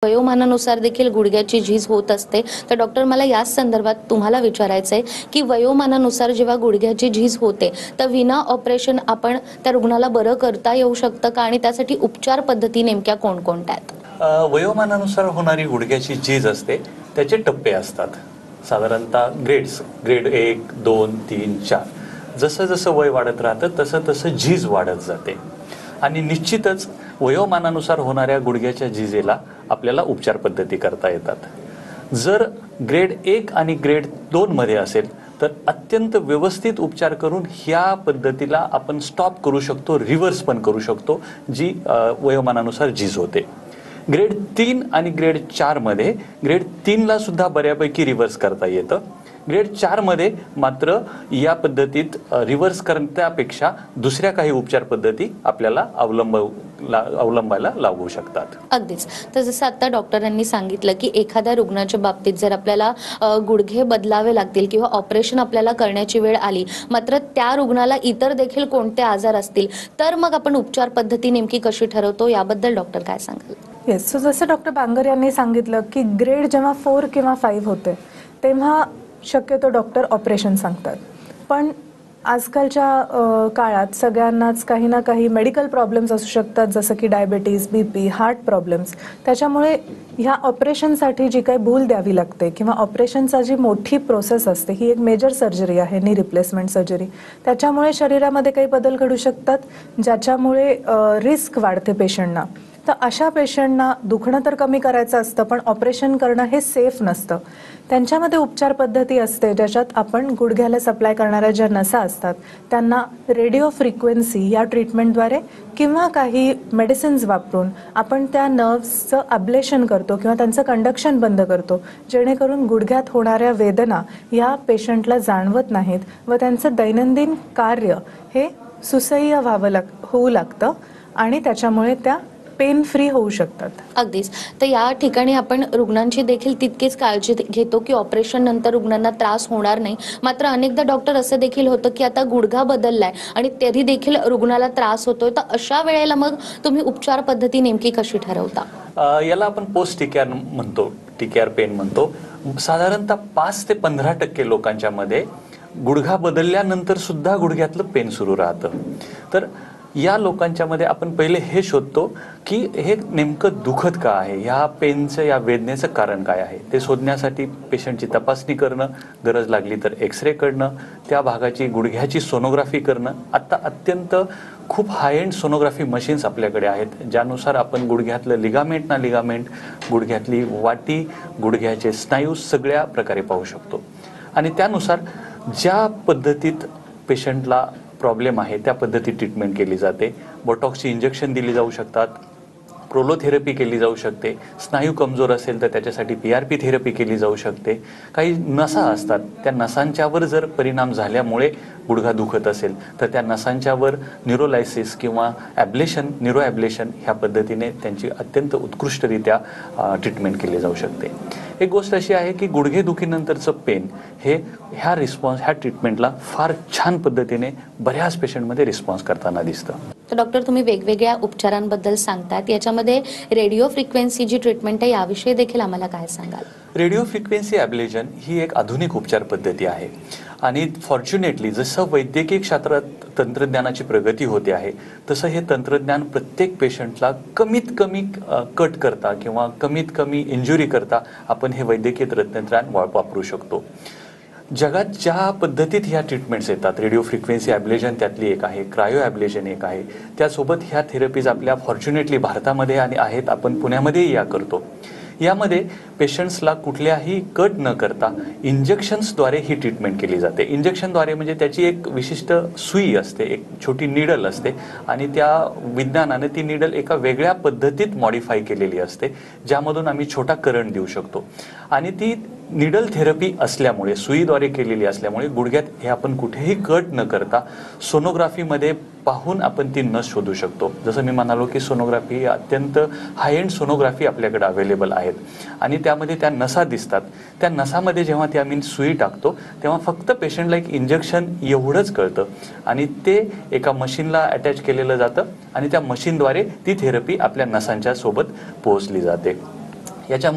वयोमानानुसार देखील गुडघ्याची झीज होत असते. तर डॉक्टर, मला याच संदर्भात तुम्हाला विचारायचं आहे की वयोमानानुसार जेव्हा गुडघ्याची झीज होते तर विना ऑपरेशन आपण त्या रुग्णाला बरं करता येऊ शकतं का, आणि त्यासाठी उपचार पद्धती नेमक्या कोणकोणत्या आहेत? वयोमानानुसार होणारी गुडघ्याची झीज असते त्याचे टप्पे असतात. साधारणतः ग्रेड 1, 2, 3, 4 जसं जसं वय वाढत राहतं तसं तसं झीज वाढत जाते. आणि निश्चितच वयोमानानुसार होणाऱ्या गुडघ्याच्या झीजेला आपल्याला उपचार पद्धती करता येतात. जर ग्रेड 1 आणि ग्रेड 2 मध्ये असेल तर अत्यंत व्यवस्थित उपचार करून ह्या पद्धतीला आपण स्टॉप करू शकतो, रिव्हर्स पण करू शकतो जी वयोमानानुसार झीज होते. ग्रेड 3 आणि ग्रेड 4 मध्ये ग्रेड 3 ला सुद्धा बऱ्यापैकी रिव्हर्स करता येतं. ग्रेड 4 मध्ये मात्र या पद्धतीत रिव्हर्स करण्यापेक्षा दुसऱ्या काही उपचार पद्धती आपल्याला अवलंबायला लागू शकतात. अगदीच. तर जसं आता डॉक्टरांनी सांगितलं की एखाद्या रुग्णाच्या बाबतीत जर आपल्याला गुडघे बदलावे लागतील किंवा ऑपरेशन आपल्याला करण्याची वेळ आली, मात्र त्या रुग्णाला इतर देखील कोणते आजार असतील, तर मग आपण उपचार पद्धती नेमकी कशी ठरवतो, याबद्दल डॉक्टर काय सांगाल? येस, सो जसं डॉक्टर बांगर यांनी सांगितलं की ग्रेड जेव्हा 4 किंवा 5 होते तेव्हा शक्यतो डॉक्टर ऑपरेशन सांगतात. पण आजकालच्या काळात सगळ्यांनाच काही ना काही मेडिकल प्रॉब्लेम्स असू शकतात, जसं की डायबिटीज, BP, हार्ट प्रॉब्लेम्स. त्याच्यामुळे ह्या ऑपरेशनसाठी जी काही भूल द्यावी लागते किंवा ऑपरेशनचा जी मोठी प्रोसेस असते ही एक मेजर सर्जरी आहे, नी रिप्लेसमेंट सर्जरी. त्याच्यामुळे शरीरामध्ये काही बदल घडू शकतात ज्याच्यामुळे रिस्क वाढते पेशंटना. तर अशा पेशंटना दुखणं तर कमी करायचं असतं पण ऑपरेशन करणं हे सेफ नसतं. त्यांच्यामध्ये उपचार पद्धती असते ज्याच्यात आपण गुडघ्याला सप्लाय करणाऱ्या ज्या नसा असतात त्यांना रेडिओ फ्रिक्वेन्सी या ट्रीटमेंटद्वारे किंवा काही मेडिसिन्स वापरून आपण त्या नर्व्सचं अब्लेशन करतो किंवा त्यांचं कंडक्शन बंद करतो, जेणेकरून गुडघ्यात होणाऱ्या वेदना या पेशंटला जाणवत नाहीत व त्यांचं दैनंदिन कार्य हे सुसह्य होऊ लागतं आणि त्याच्यामुळे त्या पेन फ्री होऊ शकतात. अगदीच. तर या ठिकाणी आपण रुग्णांची देखील तितकीच काळजी घेतो की ऑपरेशन नंतर रुग्णांना त्रास होणार नाही. मात्र अनेकदा डॉक्टर असं देखील होतं की आता गुडघा बदललाय आणि तरी देखील रुग्णाला त्रास होतोय, तर अशा वेळेला मग तुम्ही उपचार पद्धती नेमकी कशी ठरवता? याला आपण पोस्ट टीकेआर म्हणतो, टीकेआर पेन म्हणतो. साधारणतः 5 ते 15% लोकांच्या मध्ये गुडघा बदलल्यानंतर सुद्धा गुडघ्यातलं पेन सुरू राहतं. तर या लोकांच्या मध्ये आपण पहिले हे शोधतो की हे नेमकं दुखत का आहे, ह्या पेनचं, या वेदनेचं कारण काय आहे. ते शोधण्यासाठी पेशंटची तपासणी करणं, गरज लागली तर एक्सरे काढणं, त्या भागाची गुडघ्याची सोनोग्राफी करणं. आता अत्यंत खूप हाय एंड सोनोग्राफी मशीन्स आपल्याकडे आहेत ज्यानुसार आपण गुडघ्यातलं लिगामेंट, गुडघ्यातली वाटी, गुडघ्याचे स्नायू सगळ्या प्रकारे पाहू शकतो. आणि त्यानुसार ज्या पद्धतीत पेशंटला प्रॉब्लेम आहे त्या पद्धतीत ट्रीटमेंट केली जाते. बोटॉक्सची इंजेक्शन दिली जाऊ शकतात, प्रोलोथेरपी केली जाऊ शकते. स्नायू कमजोर असेल तर त्याच्यासाठी PRP थेरपी केली जाऊ शकते. काही नसा असतात, त्या नसांच्यावर जर परिणाम झाल्यामुळे गुडघा दुखत असेल तर त्या नसांच्यावर न्यूरोलायसिस किंवा न्यूरो ॲब्लेशन ह्या पद्धतीने त्यांची अत्यंत उत्कृष्टरित्या ट्रीटमेंट केली जाऊ शकते. एक गोष्ट अशी आहे की गुडघेदुखीनंतरचं पेन हे ह्या ट्रीटमेंटला फार छान पद्धतीने बऱ्याच पेशंटमध्ये रिस्पॉन्स करताना दिसतं. तर डॉक्टर, तुम्ही वेगवेगळ्या उपचारांबद्दल सांगतात, याच्यामध्ये रेडिओ फ्रिक्वेन्सी जी ट्रीटमेंट आहे याविषयी देखील आम्हाला काय सांगाल? रेडिओ फ्रिक्वेन्सी ॲब्लेशन ही एक आधुनिक उपचार पद्धती आहे आणि फॉर्च्युनेटली जसं वैद्यकीय क्षेत्रात तंत्रज्ञानाची प्रगती होते आहे तसं हे तंत्रज्ञान प्रत्येक पेशंटला कमीत कमी कट करता किंवा कमीत कमी इंजुरी करता आपण हे वैद्यकीय तंत्रज्ञान वापरू शकतो. जगात ज्या पद्धतीत ह्या ट्रीटमेंट्स येतात, रेडिओ फ्रिक्वेन्सी ॲब्लेशन त्यातली एक आहे, क्रायो ॲब्लेशन एक आहे, त्यासोबत ह्या थेरपीज आपल्या फॉर्च्युनेटली भारतामध्ये आणि आहेत, आपण पुण्यामध्येही या करतो. यामध्ये पेशंट्सला कुठल्याही कट न करता इंजेक्शन्सद्वारे ही ट्रीटमेंट केली जाते. इंजेक्शनद्वारे म्हणजे त्याची एक विशिष्ट सुई असते, एक छोटी निडल असते आणि त्या विज्ञानाने ती निडल एका वेगळ्या पद्धतीत मॉडिफाय केलेली असते ज्यामधून आम्ही छोटा करंट देऊ शकतो. आणि ती निडल थेरपी असल्यामुळे, सुईद्वारे केलेली असल्यामुळे गुडघ्यात हे आपण कुठेही कट न करता सोनोग्राफीमध्ये पाहून आपण ती नस शोधू शकतो. जसं मी म्हणालो की सोनोग्राफी ही अत्यंत हाय एंड सोनोग्राफी आपल्याकडे अवेलेबल आहेत आणि त्यामध्ये त्या नसा दिसतात. त्या नसामध्ये जेव्हा ती आम्ही सुई टाकतो तेव्हा फक्त पेशंटला एक इंजेक्शन एवढंच कळतं आणि ते एका मशीनला अटॅच केलेलं जातं आणि त्या मशीनद्वारे ती थेरपी आपल्या नसांच्या सोबत पोहोचली जाते. याच्यामध्ये